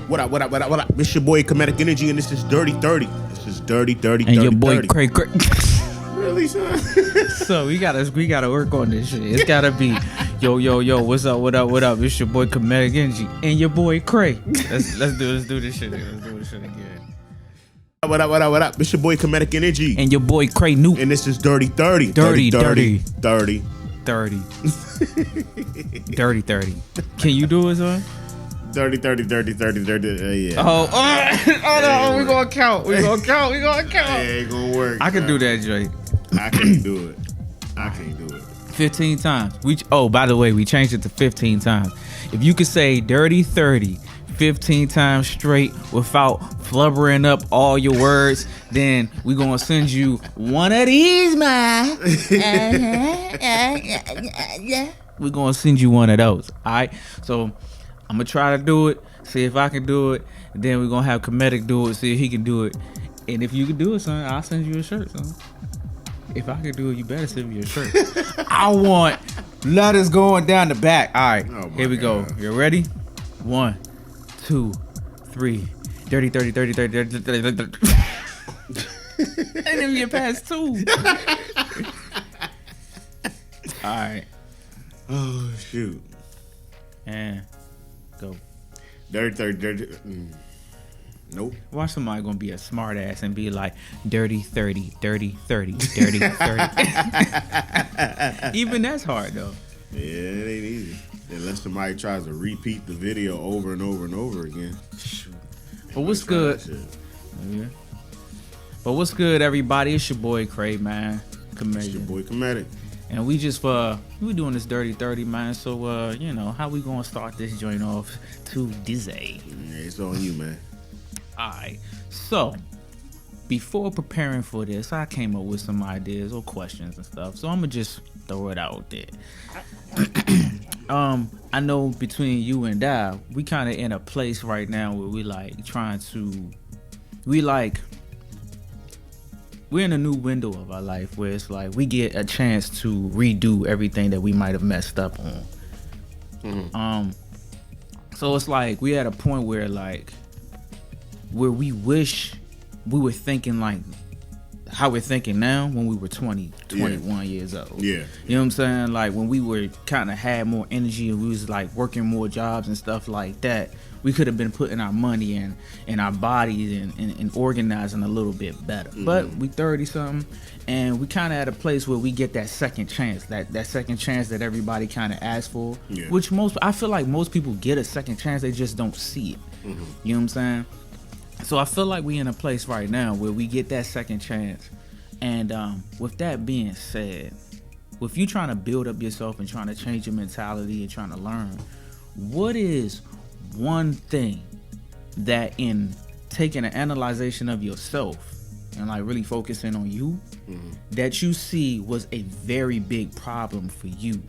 What up, what up, what up, what up? It's your boy Kemetic Energy, and this is Dirty 30. This is Dirty 30, and 30, your boy 30. Kray. Really, son? So we gotta work on this shit. It's gotta be yo, what's up, what up? It's your boy Kemetic Energy and your boy Kray. Let's do this shit again. What up, what up, what up? It's your boy Kemetic Energy. And your boy Kray Newt. And this is Dirty 30. Dirty 30. 30. 30. Dirty 30. Can you do it, son? 30, 30, 30, 30, 30, yeah. Oh no, we gonna count. We gonna count. It ain't gonna work. I can do that, Jay. I can't do it. 15 times. By the way, we changed it to 15 times. If you could say Dirty 30 15 times straight without flubbering up all your words, then we gonna send you one of these, man. We're gonna send you one of those. Alright? So I'm gonna try to do it, see if I can do it, and then we're gonna have Kemetic do it, see if he can do it. And if you can do it, son, I'll send you a shirt, son. If I can do it, you better send me a shirt. I want letters going down the back. All right, here we go. You ready? 1, 2, 3. Dirty, 30, 30, 30, 30, 30, 30. And then you past 2. All right. Oh, shoot. And go. Dirty 30, dirty. Nope. Watch somebody gonna be a smart ass and be like dirty 30, dirty 30, dirty 30. Even that's hard though. Yeah, it ain't easy. Unless somebody tries to repeat the video over and over and over again. But what's good? Yeah. But what's good, everybody? It's your boy Kray, man. It's your boy Kemetic. And we just we doing this Dirty 30, man. So how we gonna start this joint off to Dizzy? Yeah, it's on you, man. Alright, so before preparing for this, I came up with some ideas or questions and stuff. So I'm gonna just throw it out there. I know between you and I, we kind of in a place right now where we're in a new window of our life where it's like we get a chance to redo everything that we might have messed up on. Mm-hmm. So it's like we at a point where we wish we were thinking like how we're thinking now when we were 21 years old. Yeah. You know what I'm saying? Like when we were kind of had more energy and we was like working more jobs and stuff like that, we could have been putting our money in our bodies and organizing a little bit better. Mm-hmm. But we 30 something and we kind of at a place where we get that second chance, that second chance that everybody kind of asks for, which I feel like most people get a second chance, they just don't see it. Mm-hmm. You know what I'm saying? So I feel like we in a place right now where we get that second chance. And with that being said, with you trying to build up yourself and trying to change your mentality and trying to learn, what is one thing that in taking an analyzation of yourself and like really focusing on you, mm-hmm. that you see was a very big problem for you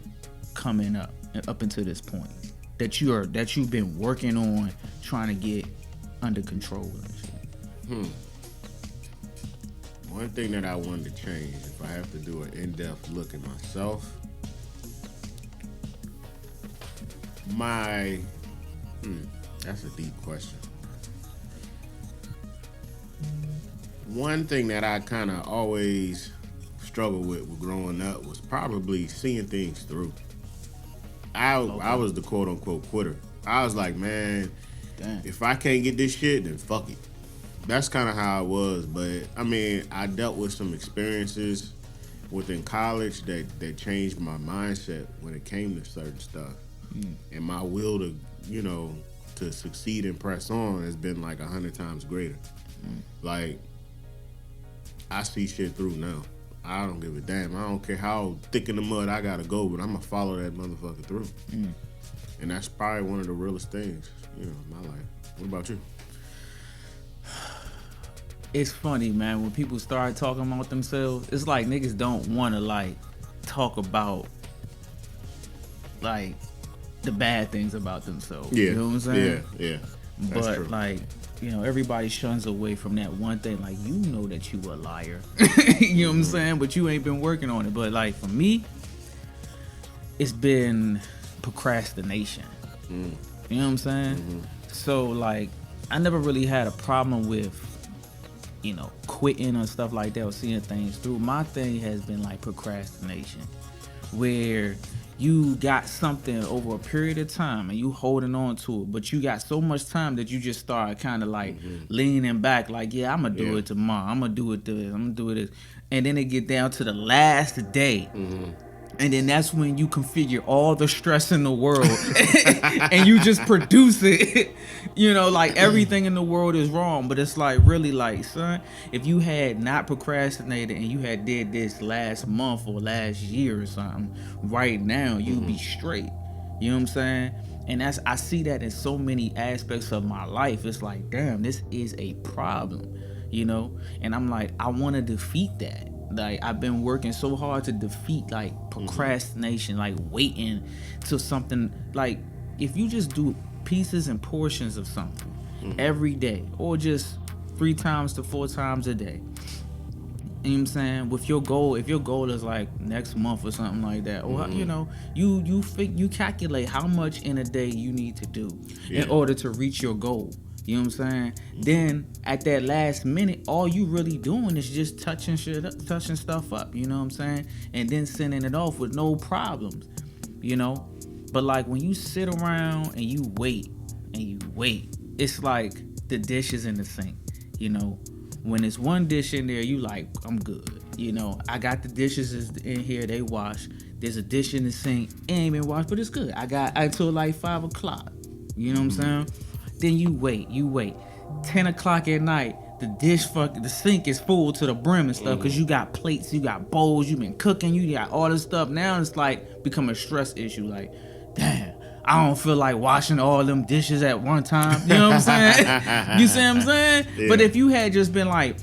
coming up until this point that you've been working on trying to get under control and shit? One thing that I wanted to change, if I have to do an in-depth look at myself, that's a deep question. One thing that I kind of always struggled with growing up was probably seeing things through. I was the quote-unquote quitter. I was like, man, damn. If I can't get this shit, then fuck it. That's kind of how I was. But, I mean, I dealt with some experiences within college that changed my mindset when it came to certain stuff. And my will to succeed and press on has been like 100 times greater. Like, I see shit through now. I don't give a damn. I don't care how thick in the mud I gotta go, but I'm gonna follow that motherfucker through. And that's probably one of the realest things, in my life. What about you? It's funny, man, when people start talking about themselves, it's like niggas don't want to like talk about like the bad things about themselves. Yeah. You know what I'm saying? Yeah. That's but true. Like, everybody shuns away from that one thing. Like, you know that you a liar. You know what I'm saying? But you ain't been working on it. But like for me, it's been procrastination. You know what I'm saying? So like I never really had a problem with, quitting or stuff like that or seeing things through. My thing has been like procrastination, where you got something over a period of time and you holding on to it, but you got so much time that you just start kind of like leaning back, like, yeah, I'm gonna do it tomorrow, I'm gonna do it this, I'm gonna do it this, and then it get down to the last day. And then that's when you configure all the stress in the world and you just produce it. Like everything in the world is wrong. But it's like, really, like, son, if you had not procrastinated and you had did this last month or last year or something, right now, you'd be straight. You know what I'm saying? And I see that in so many aspects of my life. It's like, damn, this is a problem, And I'm like, I want to defeat that. Like, I've been working so hard to defeat like procrastination, like waiting till something, like if you just do pieces and portions of something every day, or just 3 times to 4 times a day. You know what I'm saying? With your goal, if your goal is like next month or something like that, or you calculate how much in a day you need to do in order to reach your goal. You know what I'm saying? Then at that last minute, all you really doing is just touching stuff up. You know what I'm saying? And then sending it off with no problems. But like when you sit around and you wait, it's like the dishes in the sink. When it's one dish in there, you like, I'm good. I got the dishes in here, they wash. There's a dish in the sink, it ain't been washed, but it's good. I got until like 5 o'clock. You know what I'm saying? Then you wait. 10 o'clock at night, the sink is full to the brim and stuff, because you got plates, you got bowls, you been cooking, you got all this stuff. Now it's like become a stress issue. Like, damn, I don't feel like washing all them dishes at one time. You know what I'm saying? You see what I'm saying? Yeah. But if you had just been like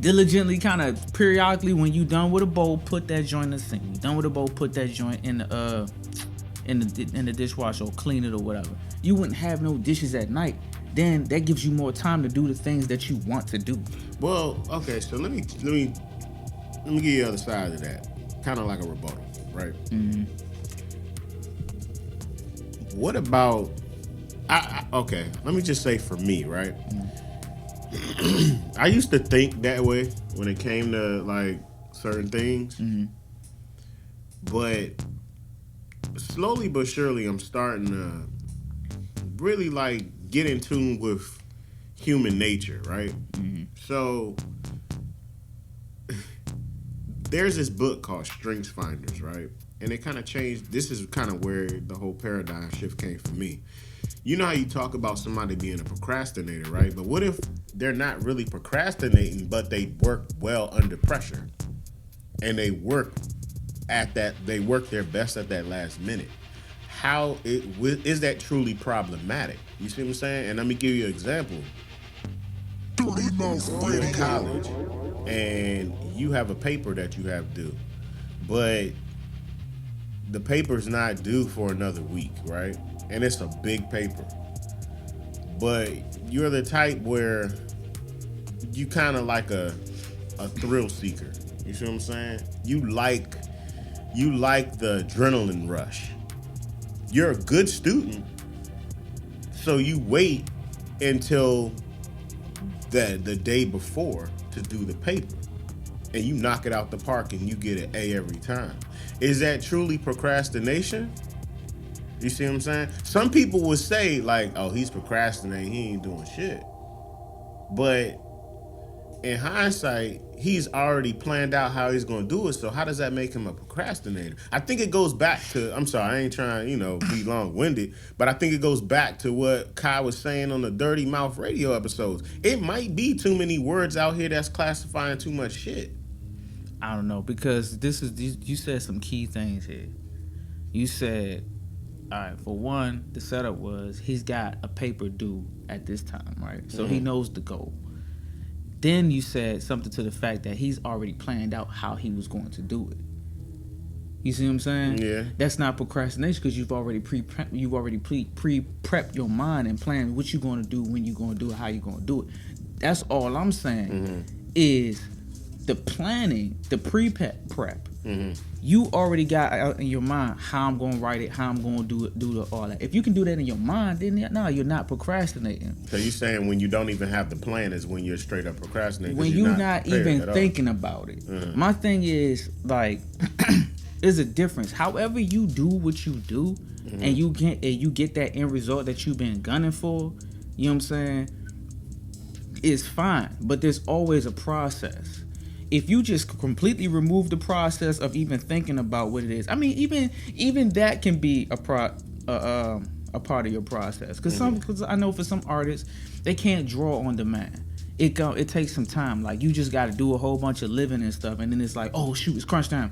diligently, kind of periodically, when you done with a bowl, put that joint in the sink. You done with a bowl, put that joint in the dishwasher, or clean it or whatever. You wouldn't have no dishes at night. Then that gives you more time to do the things that you want to do. Well, okay, so let me give you the other side of that, kind of like a rebuttal, right? What about? Okay, let me just say for me, right? I used to think that way when it came to like certain things, but slowly but surely, I'm starting to really like get in tune with human nature, right? So there's this book called Strengths Finders, right? And it kind of changed. This is kind of where the whole paradigm shift came for me. You know how you talk about somebody being a procrastinator, right? But what if they're not really procrastinating, but they work well under pressure, and they work their best at that last minute? How is that truly problematic? You see what I'm saying? And let me give you an example. You're in college and you have a paper that you have due, but the paper's not due for another week, right? And it's a big paper. But you're the type where you kind of like a thrill seeker. You see what I'm saying? You like the adrenaline rush. You're a good student, so you wait until the day before to do the paper, and you knock it out the park and you get an A every time. Is that truly procrastination? You see what I'm saying? Some people would say like, oh, he's procrastinating, he ain't doing shit. But in hindsight, he's already planned out how he's going to do it. So how does that make him a procrastinator? I think it goes back to, I'm sorry, I ain't trying, be long-winded, but I think it goes back to what Kai was saying on the Dirty Mouth radio episodes. It might be too many words out here that's classifying too much shit. I don't know, because you said some key things here. You said, all right, for one, the setup was he's got a paper due at this time, right? So he knows the goal. Then you said something to the fact that he's already planned out how he was going to do it. You see what I'm saying? Yeah. That's not procrastination, because you've already pre-prepped your mind and planned what you're going to do, when you're going to do it, how you're going to do it. That's all I'm saying is the planning, the pre-prep You already got out in your mind how I'm going to write it, how I'm going to do all that. If you can do that in your mind, then no, you're not procrastinating. So you saying when you don't even have the plan is when you're straight up procrastinating? When you're not even thinking about it. My thing is like, there's a difference. However you do what you do, and you get that end result that you've been gunning for, you know what I'm saying? It's fine, but there's always a process. If you just completely remove the process of even thinking about what it is, I mean, even that can be a part of your process. Because I know for some artists, they can't draw on demand. It takes some time. Like you just got to do a whole bunch of living and stuff, and then it's like, oh shoot, it's crunch time.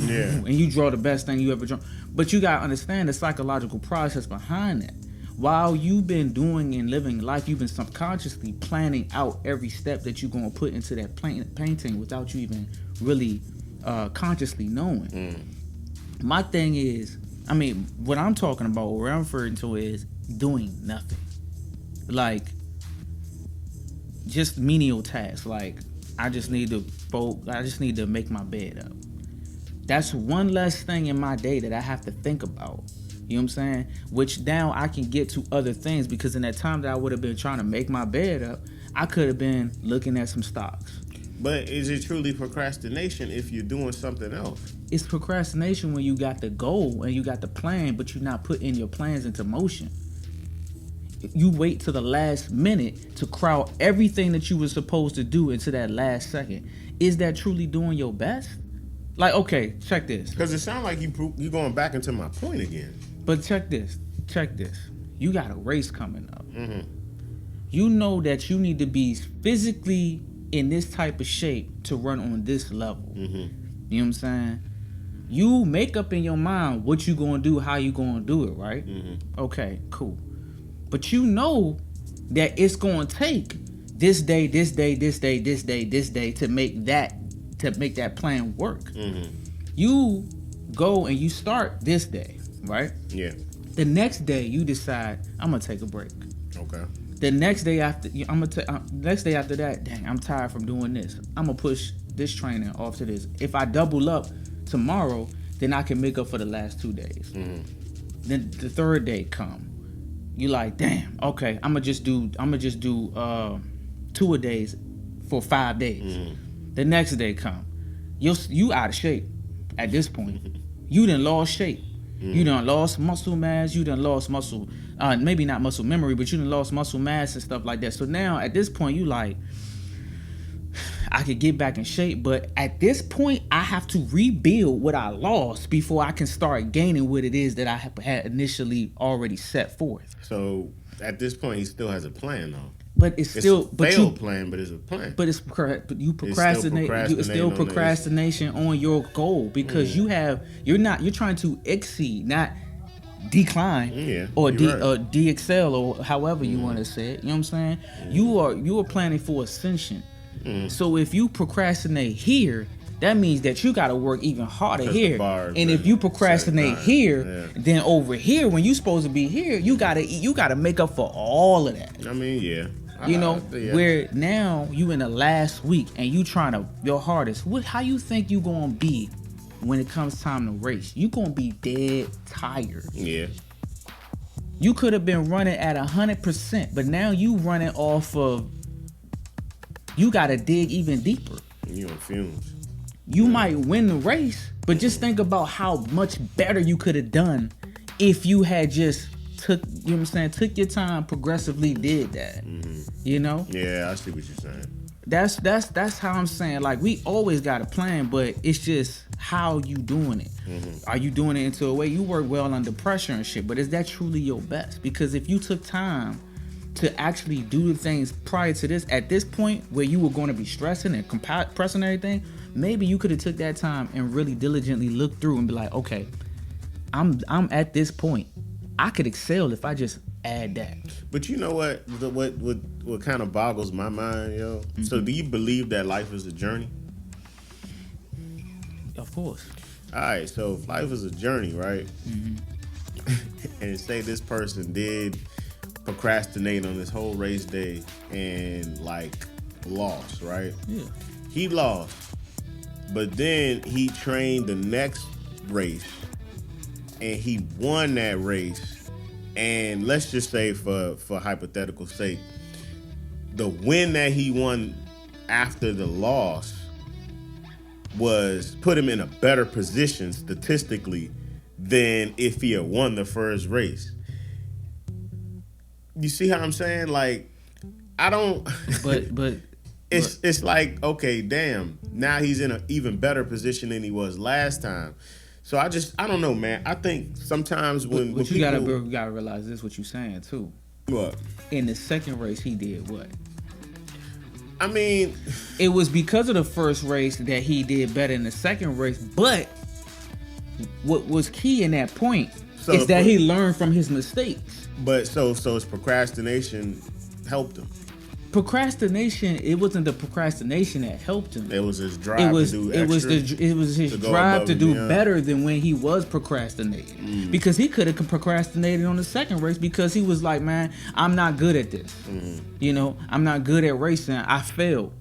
Yeah. And you draw the best thing you ever drawn. But you gotta understand the psychological process behind it. While you've been doing and living life, you've been subconsciously planning out every step that you're gonna put into that painting without you even really consciously knowing. My thing is, I mean, what I'm talking about, what I'm referring to is doing nothing. Like, just menial tasks. Like, I just need to make my bed up. That's one less thing in my day that I have to think about. You know what I'm saying? Which now I can get to other things, because in that time that I would have been trying to make my bed up, I could have been looking at some stocks. But is it truly procrastination if you're doing something else? It's procrastination when you got the goal and you got the plan, but you're not putting your plans into motion. You wait to the last minute to crowd everything that you were supposed to do into that last second. Is that truly doing your best? Like, okay, check this. Because it sounds like you going back into my point again. But check this. You got a race coming up. You know that you need to be physically in this type of shape to run on this level. You know what I'm saying? You make up in your mind what you gonna do, how you gonna do it, right? Okay, cool. But you know that it's gonna take this day to make that plan work. You go and you start this day, right? Yeah. The next day you decide I'm gonna take a break. Okay. The next day after that, dang, I'm tired from doing this. I'm gonna push this training off to this. If I double up tomorrow, then I can make up for the last 2 days. Then the third day come. You like, damn, okay, I'm gonna just do 2 a days for 5 days. The next day come. You out of shape at this point. You done lost shape. You done lost muscle mass. You done lost muscle, maybe not muscle memory, but you done lost muscle mass and stuff like that. So now at this point, you like, I could get back in shape, but at this point, I have to rebuild what I lost before I can start gaining what it is that I had initially already set forth. So at this point, he still has a plan, though. But it's still plan, but it's a plan. But you procrastinate. It's still procrastination on your goal, because you're trying to exceed, not decline, or de-excel, or however you want to say it. You know what I'm saying? You are planning for ascension. So if you procrastinate here, that means that you got to work even harder here. And if you procrastinate here, then over here, when you supposed to be here, you gotta make up for all of that. I mean, yeah. Where now you in the last week and you trying to your hardest. How you think you gonna be when it comes time to race? You gonna be dead tired. Yeah. You could have been running at 100%, but now you running off of. You gotta dig even deeper. You on fumes. You might win the race, but just think about how much better you could have done if you had just took your time, progressively did that. You know? Yeah, I see what you're saying. That's how I'm saying. Like, we always got a plan, but it's just how you doing it. Are you doing it into a way you work well under pressure and shit? But is that truly your best? Because if you took time to actually do the things prior to this, at this point where you were going to be stressing and compressing everything, maybe you could have took that time and really diligently looked through and be like, okay, I'm at this point. I could excel if I just add that. But you know what kind of boggles my mind, yo? So do you believe that life is a journey? Of course. All right, so if life is a journey, right? And say this person did procrastinate on this whole race day and like lost, right? Yeah. He lost. But then he trained the next race, and he won that race. And let's just say, for hypothetical sake, the win that he won after the loss was put him in a better position statistically than if he had won the first race. You see how I'm saying? Like, I don't. But it's like, okay, damn. Now he's in an even better position than he was last time. So I don't know, man. I think sometimes when you people, gotta realize this, what you're saying too. What? In the second race, he did what? I mean, it was because of the first race that he did better in the second race. But what was key in that point is that he learned from his mistakes. But so his procrastination helped him. Procrastination, it wasn't the procrastination that helped him. It was his drive to do extra. It was his drive to do better than when he was procrastinating. Because he could have procrastinated on the second race because he was like, man, I'm not good at this. You know, I'm not good at racing. I failed.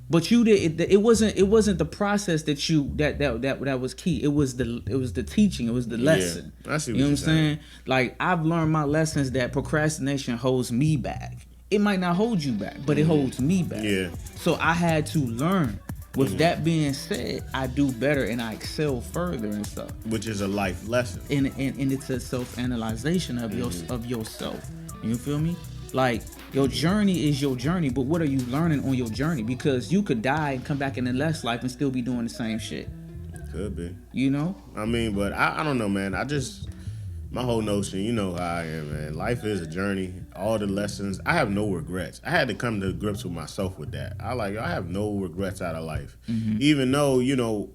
But you did. It wasn't the process that was key. It was the teaching. It was the lesson. I see what you know you're what I'm saying? Like, I've learned my lessons that procrastination holds me back. It might not hold you back, but it holds me back. Yeah. So I had to learn. With that being said, I do better and I excel further and stuff. Which is a life lesson. And it's a self-analyzation of yourself. You feel me? Like, your journey is your journey, but what are you learning on your journey? Because you could die and come back in the next life and still be doing the same shit. Could be. You know? I mean, but I don't know, man. My whole notion, you know how I am, man. Life is a journey. All the lessons. I have no regrets. I had to come to grips with myself with that. I have no regrets out of life. Even though, you know,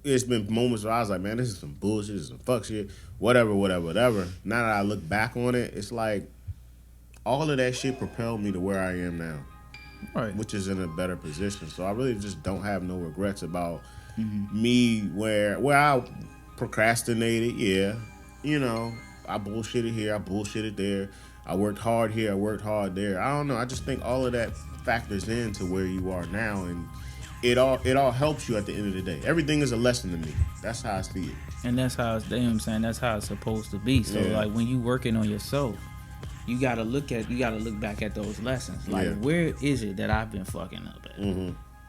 it's been moments where I was like, man, this is some bullshit, this is some fuck shit, whatever. Now that I look back on it, it's like all of that shit propelled me to where I am now. Right. Which is in a better position. So I really just don't have no regrets about me where I procrastinated, yeah. You know, I bullshitted here, I bullshitted there. I worked hard here, I worked hard there. I don't know. I just think all of that factors into where you are now, and it all helps you at the end of the day. Everything is a lesson to me. That's how I see it. And that's how it's, you know what I'm saying? That's how it's supposed to be. So like when you working on yourself, you gotta look back at those lessons. Like, where is it that I've been fucking up at?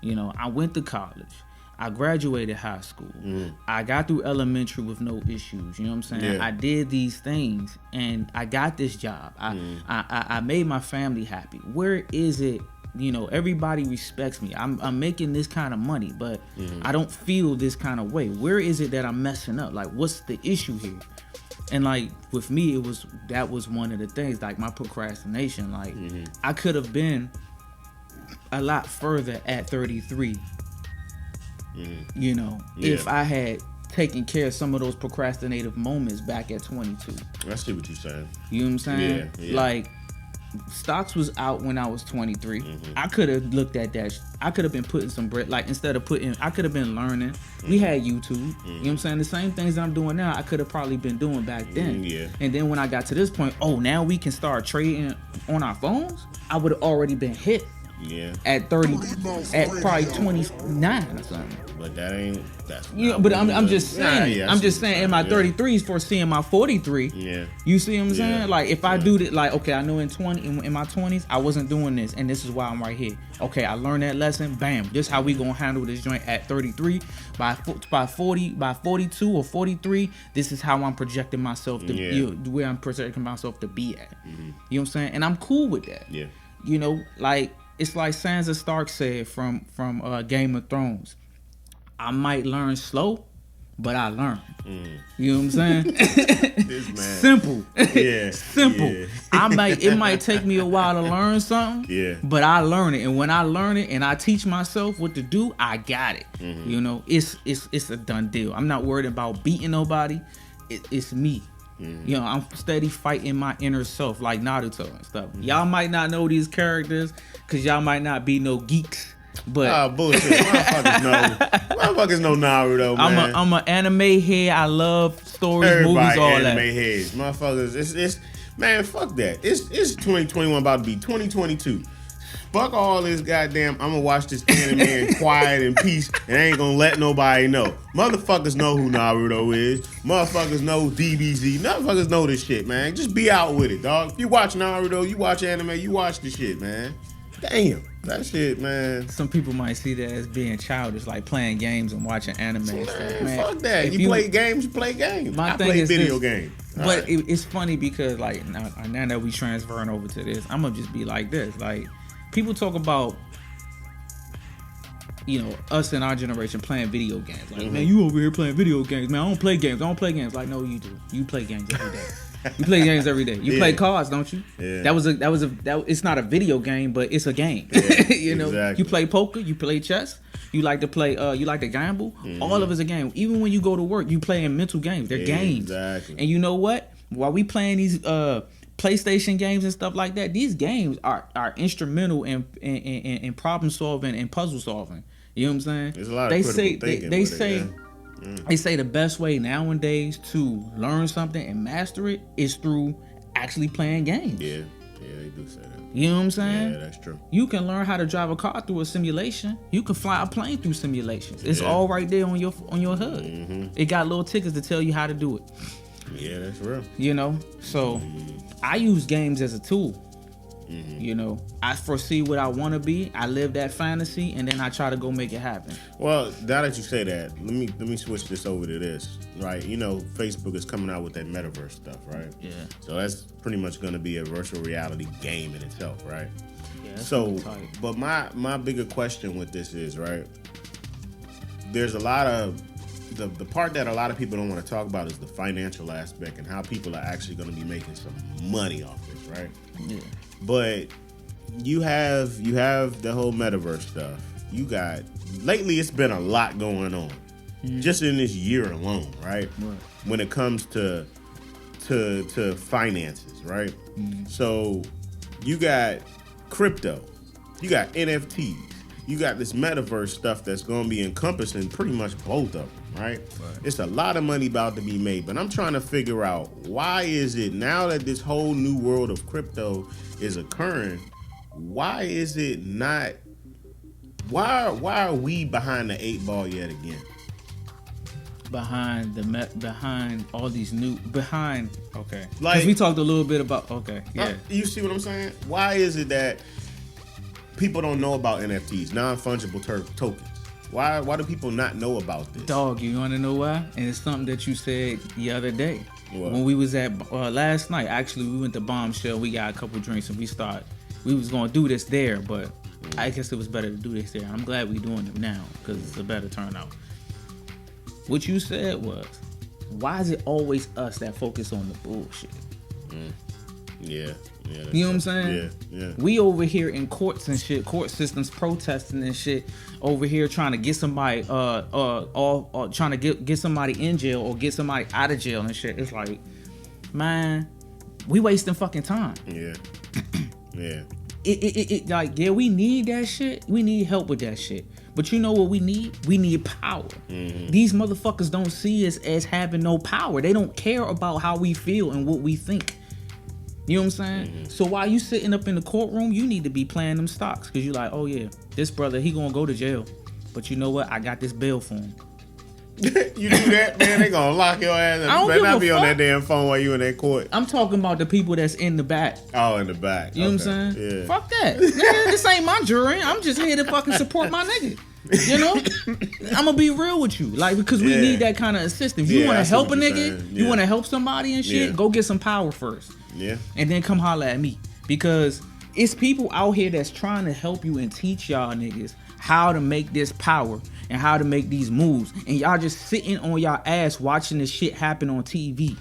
You know, I went to college. I graduated high school. I got through elementary with no issues. You know what I'm saying? I did these things and I got this job. I made my family happy. Where is it? You know, everybody respects me. I'm making this kind of money, but I don't feel this kind of way. Where is it that I'm messing up? Like, what's the issue here? And like with me, that was one of the things. Like, my procrastination. Like, I could have been a lot further at 33. You know, if I had taken care of some of those procrastinative moments back at 22. I see what you're saying. You know what I'm saying? Yeah. Like, stocks was out when I was 23. I could have looked at that. I could have been putting some bread. Like, instead of I could have been learning. We had YouTube. You know what I'm saying? The same things that I'm doing now, I could have probably been doing back then. And then when I got to this point, now we can start trading on our phones. I would have already been hit. At 30, at probably 29 or something. But that's but I'm just saying. I'm just saying in my 33s foreseeing my 43. You see what I'm saying? Like, if I do that, like, okay, I know in my 20s I wasn't doing this, and this is why I'm right here. Okay, I learned that lesson. Bam. This is how we gonna handle this joint at 33. By 42 or 43, this is how I'm projecting myself to where I'm projecting myself to be at. You know what I'm saying? And I'm cool with that. You know, like. It's like Sansa Stark said from Game of Thrones. I might learn slow, but I learn. You know what I'm saying? This man. Simple. Simple. Yeah. It might take me a while to learn something. But I learn it, and when I learn it and I teach myself what to do, I got it. You know, it's a done deal. I'm not worried about beating nobody. It's me. You know, I'm steady fighting my inner self like Naruto and stuff. Y'all might not know these characters because y'all might not be no geeks, but bullshit. Motherfuckers know Naruto, man. I'm an anime head. I love stories, movies, all that. Anime heads, motherfuckers. It's man, fuck that. It's 2021 about to be 2022. Fuck all this goddamn, I'm gonna watch this anime in quiet and peace and I ain't gonna let nobody know. Motherfuckers know who Naruto is. Motherfuckers know DBZ. Motherfuckers know this shit, man. Just be out with it, dog. If you watch Naruto, you watch anime, you watch the shit, man. Damn. That shit, man. Some people might see that as being childish, like playing games and watching anime and stuff. Man, fuck that. You play games, you play games. I play video games. But it's funny because, like, now that we transferring over to this, I'm gonna just be like this. Like, people talk about, you know, us in our generation playing video games. Like, man, you over here playing video games. Man, I don't play games. Like, no, you do. You play games every day. You play games every day. You play cards, don't you? Yeah. It's not a video game, but it's a game. Yeah, you know, exactly. You play poker, you play chess, you like to play, you like to gamble. All of it's a game. Even when you go to work, you play in mental games. They're games. Exactly. And you know what? While we playing these PlayStation games and stuff like that, these games are instrumental in problem solving and puzzle solving. You know what I'm saying? There's a lot of critical thinking with it. They say the best way nowadays to learn something and master it is through actually playing games. Yeah, they do say that. You know what I'm saying? Yeah, that's true. You can learn how to drive a car through a simulation. You can fly a plane through simulations. It's all right there on your hood. It got little tickets to tell you how to do it. Yeah, that's real. You know, so I use games as a tool. You know, I foresee what I want to be. I live that fantasy, and then I try to go make it happen. Well, now that you say that, let me switch this over to this. Right, you know, Facebook is coming out with that metaverse stuff, right? Yeah. So that's pretty much going to be a virtual reality game in itself, right? Yeah. So, but my bigger question with this is, right, there's a lot of the part that a lot of people don't want to talk about is the financial aspect and how people are actually going to be making some money off this, right? Yeah. But you have the whole metaverse stuff. You got lately it's been a lot going on. Just in this year alone, right? When it comes to finances, right? So you got crypto, you got NFTs, you got this metaverse stuff that's going to be encompassing pretty much both of them, right? It's a lot of money about to be made, but I'm trying to figure out why is it now that this whole new world of crypto is occurring, why is it not? Why are we behind the 8 ball yet again? Behind all these new okay, like we talked a little bit about you see what I'm saying? Why is it that people don't know about NFTs, non-fungible tokens? Why do people not know about this? Dog, you want to know why? And it's something that you said the other day. What? When we was at last night. Actually, we went to Bombshell. We got a couple drinks and we was gonna do this there, but I guess it was better to do this there. I'm glad we doing it now because it's a better turnout. What you said was, why is it always us that focus on the bullshit? Yeah. You know what I'm saying? Yeah. We over here in courts and shit, court systems protesting and shit, over here trying to get somebody trying to get somebody in jail or get somebody out of jail and shit. It's like, man, we wasting fucking time. Yeah. Yeah. It like, yeah, we need that shit. We need help with that shit. But you know what we need? We need power. These motherfuckers don't see us as having no power. They don't care about how we feel and what we think. You know what I'm saying? So while you sitting up in the courtroom, you need to be playing them stocks. Because you're like, oh yeah, this brother, he gonna go to jail. But you know what? I got this bail for him. You do that, man, they gonna lock your ass up. I don't better give not a be fuck. on that damn phone while you in that court. I'm talking about the people that's in the back. Oh, in the back. You know what I'm saying? Yeah. Fuck that. Nigga, this ain't my jury. I'm just here to fucking support my nigga. You know? I'm gonna be real with you. Like, because we need that kind of assistance. If you want to help a nigga, you want to help somebody and shit, go get some power first. Yeah. And then come holler at me. Because it's people out here that's trying to help you and teach y'all niggas how to make this power and how to make these moves. And y'all just sitting on y'all ass watching this shit happen on TV.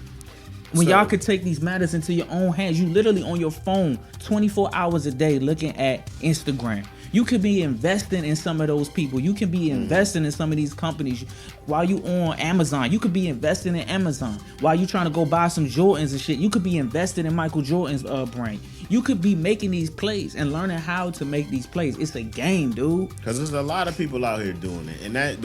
When y'all could take these matters into your own hands, you literally on your phone 24 hours a day looking at Instagram. You could be investing in some of those people. You can be investing in some of these companies. While you on Amazon, you could be investing in Amazon. While you trying to go buy some Jordans and shit, you could be investing in Michael Jordan's brand. You could be making these plays and learning how to make these plays. It's a game, dude. Because there's a lot of people out here doing it. And that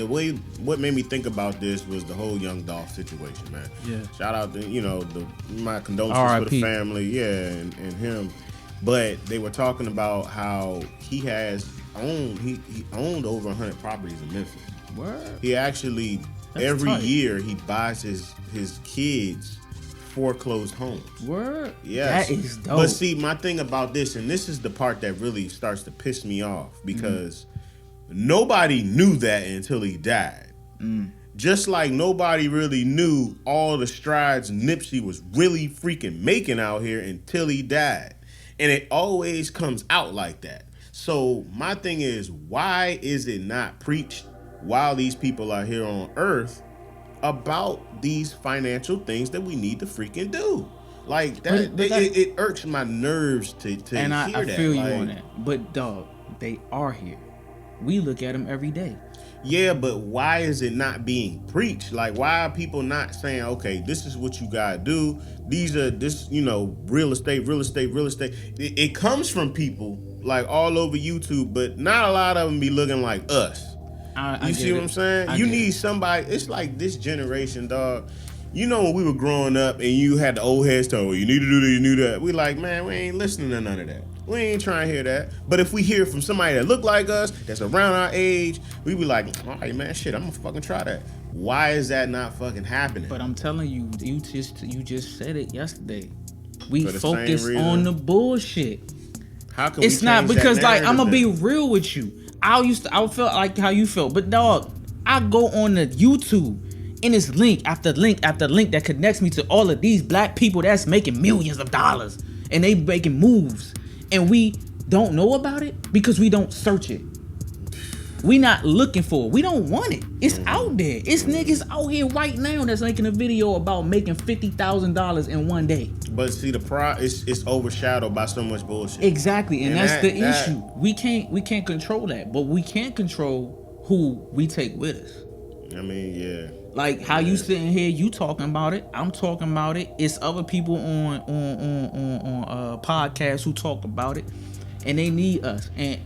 what made me think about this was the whole Young Dolph situation, man. Yeah. Shout out to, my condolences for the family, and him. But they were talking about how he owned over 100 properties in Memphis. Word. He actually That's every tight. year he buys his kids foreclosed homes. Word. Yes. That is dope. But see, my thing about this, and this is the part that really starts to piss me off, because nobody knew that until he died. Just like nobody really knew all the strides Nipsey was really freaking making out here until he died. And it always comes out like that. So my thing is, why is it not preached while these people are here on earth about these financial things that we need to freaking do? Like that, it irks my nerves to and hear I that. feel you like, on that. But dog, they are here. We look at them every day. Yeah, but why is it not being preached? Like, why are people not saying, okay, this is what you gotta do? These are real estate. It comes from people like all over YouTube, but not a lot of them be looking like us. You see what I'm saying? You need somebody. It's like this generation, dog. You know, when we were growing up and you had the old heads tell you need to do this, you need that. We like, man, we ain't listening to none of that. We ain't trying to hear that. But if we hear from somebody that look like us, that's around our age, we be like, all right, man, shit, I'm gonna fucking try that. Why is that not fucking happening? But I'm telling you, you just said it yesterday. We For the focus same on reason. the bullshit. How can It's we not change because that like I'm gonna be narrative real with you. I felt like how you felt, but dog, I go on the YouTube and it's link after link after link that connects me to all of these black people that's making millions of dollars and they making moves, and we don't know about it because we don't search it. We not looking for it. We don't want it. It's out there. It's niggas out here right now that's making a video about making $50,000 in one day. But see, it's overshadowed by so much bullshit. Exactly, and that's that- the issue. We can't control that, but we can control who we take with us. I mean, yeah. Like how you sitting here, you talking about it. I'm talking about it. It's other people on podcasts who talk about it, and they need us. And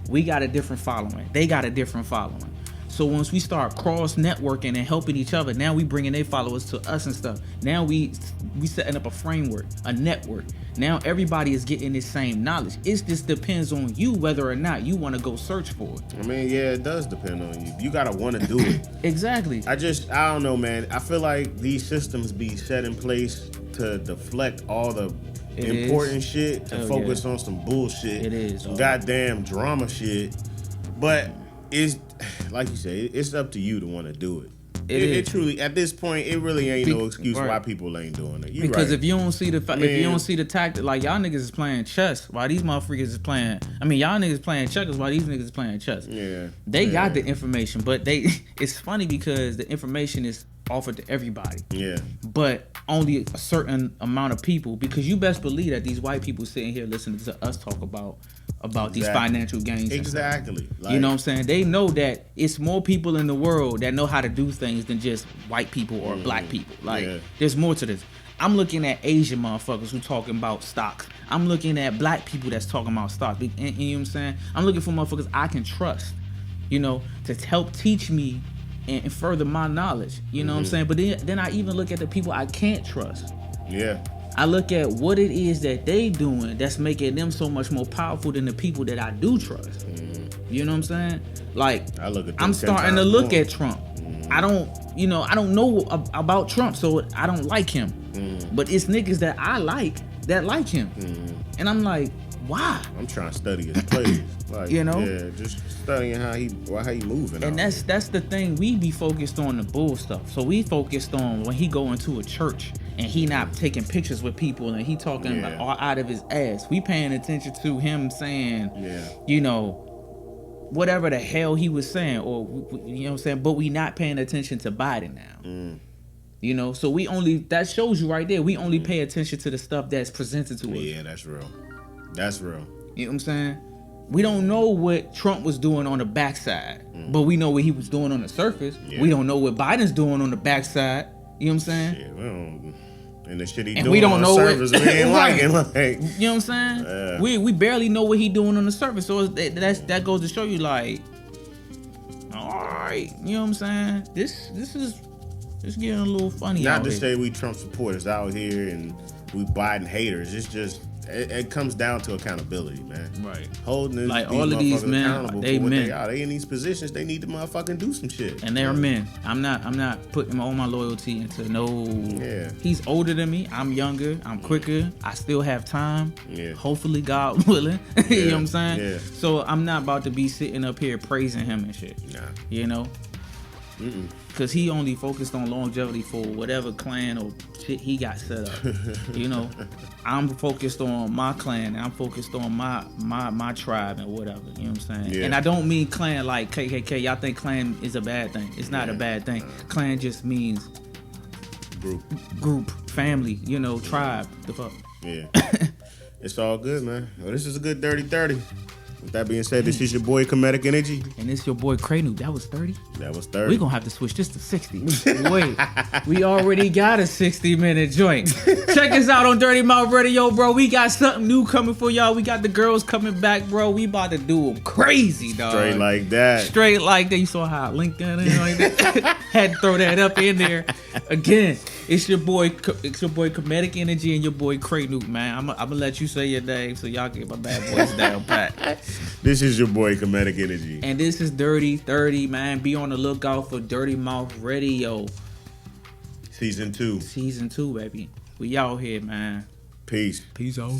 we got a different following. They got a different following. So once we start cross networking and helping each other, now we bringing their followers to us and stuff. Now we setting up a framework, a network. Now everybody is getting this same knowledge. It just depends on you whether or not you want to go search for it. I mean, yeah, it does depend on you. You gotta want to do it. Exactly. I don't know, man. I feel like these systems be set in place to deflect all the important shit to focus on some bullshit. It is. Some goddamn drama shit. But it's like you say, it's up to you to want to do it. It truly, at this point, it really ain't no excuse why people ain't doing it. Because if you don't see the tactic, like y'all niggas is playing chess while these motherfuckers is playing. I mean, y'all niggas playing checkers while these niggas is playing chess. Yeah, they got the information, but it's funny because the information is offered to everybody. Yeah, but only a certain amount of people. Because you best believe that these white people sitting here listening to us talk about these financial gains. Exactly. Like, you know what I'm saying? They know that it's more people in the world that know how to do things than just white people or black people. Like, there's more to this. I'm looking at Asian motherfuckers who talking about stocks. I'm looking at black people that's talking about stocks. And you know what I'm saying? I'm looking for motherfuckers I can trust, to help teach me and further my knowledge. You know what I'm saying? But then I even look at the people I can't trust. Yeah. I look at what it is that they doing that's making them so much more powerful than the people that I do trust. You know what I'm saying? Like, I'm starting to look at Trump. I don't know about Trump, so I don't like him. But it's niggas that I like him. And I'm like, why? I'm trying to study his plays. Like, yeah, just studying how he moving. And that's the thing. We be focused on the bull stuff. So we focused on when he go into a church and he not taking pictures with people and he talking like all out of his ass. We paying attention to him saying, whatever the hell he was saying, or you know what I'm saying. But we not paying attention to Biden now. So that shows you right there. We only pay attention to the stuff that's presented to us. Yeah, that's real. That's real. You know what I'm saying? We don't know what Trump was doing on the backside, but we know what he was doing on the surface. Yeah. We don't know what Biden's doing on the backside. You know what I'm saying? Shit, we don't. And the shit he and doing we don't on know the surface, we ain't liking. Like, you know what I'm saying? We barely know what he doing on the surface. So that goes to show you, like, all right, you know what I'm saying? This is getting a little funny. Not to say we Trump supporters out here and we Biden haters. It's just it comes down to accountability, man. Right. Holding Like these all of these motherfuckers men, accountable they for what men. they are. They in these positions, they need to motherfucking do some shit. And they're men. I'm not putting all my loyalty into no. Yeah. He's older than me. I'm younger. I'm quicker. I still have time. Yeah. Hopefully, God willing. You know what I'm saying? Yeah. So I'm not about to be sitting up here praising him and shit. Nah. You know? Because he only focused on longevity for whatever clan or shit he got set up. You know? I'm focused on my clan and I'm focused on my tribe and whatever. You know what I'm saying? Yeah. And I don't mean clan like KKK. Y'all think clan is a bad thing. It's not a bad thing. Clan just means group, family, you know, tribe. The fuck? Yeah. It's all good, man. Well, this is a good Dirty 30. With that being said, this is your boy Kemetic Energy. And it's your boy Kray. That was 30? That was 30. We gonna have to switch this to 60. Wait, we already got a 60-minute joint. Check us out on Dirty Mouth Radio, bro. We got something new coming for y'all. We got the girls coming back, bro. We about to do them crazy, dog. Straight like that. Straight like that. You saw how I linked that in like that? Had to throw that up in there. Again, it's your boy Kemetic Energy and your boy Kray, man. I'm gonna let you say your name so y'all get my bad boys down pat. This is your boy Kemetic Energy. And this is Dirty 30, man. Be on the lookout for Dirty Mouth Radio. Season 2. Season 2, baby. We out here, man. Peace. Peace out.